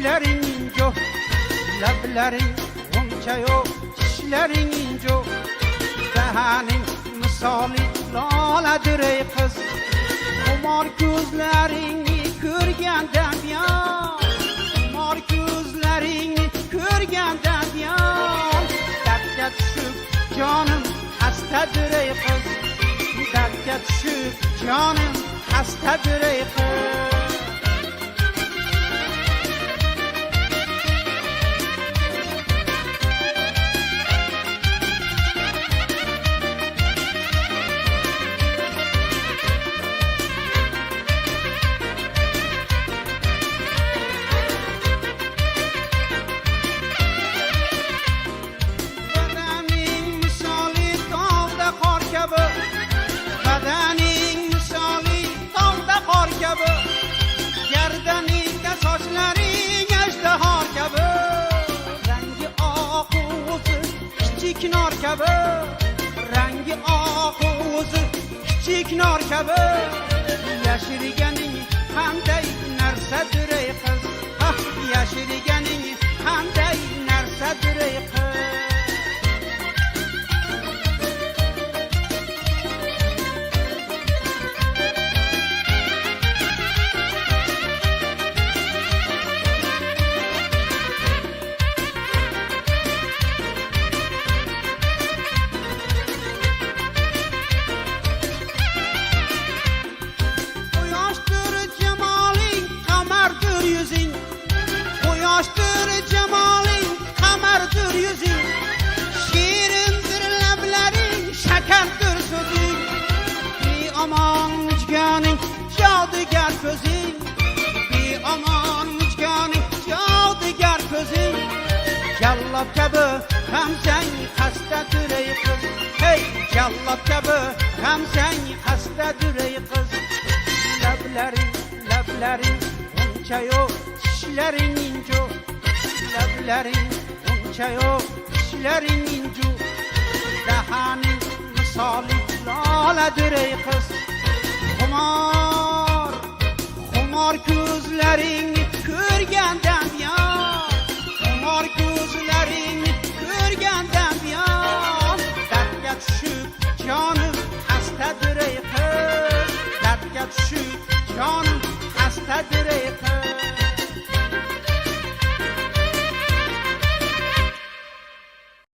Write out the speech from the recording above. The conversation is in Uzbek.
tishlaring injo, lablaring g'uncha yo'q, tishlaring injo, dahaning misoli loladir ey qiz, xumor ko'zlaringni ko'rganda biyon, xumor ko'zlaringni ko'rganda biyon, dardga tushib jonim xastadir ey qiz, dardga tushib jonim xastadir ey qiz. Gardaningda sochlaring ajdahor kabi, rangi oq o'zi kichik nor kabi, rangi oq o'zi kichik nor kabi, yashirganing qanday narsadir ey qiz, yashirganing qanday narsadir ey qiz. Yoshdir jamoling, qamardir yuzing, shirindir lablaring, shakardir so'zing, beomon mujganing, jodigar ko'zing, beomon mujganing, jodigar ko'zing, jallob kabi g'amzang xastadir ey qiz, hey jallob kabi g'amzang xastadir ey qiz, lablaring uncha yo'q, tishlaring injo, lablaring uncha yo'q, tishlaring injo, dahaning misoli loladir ey qiz, xumor ko'zlaring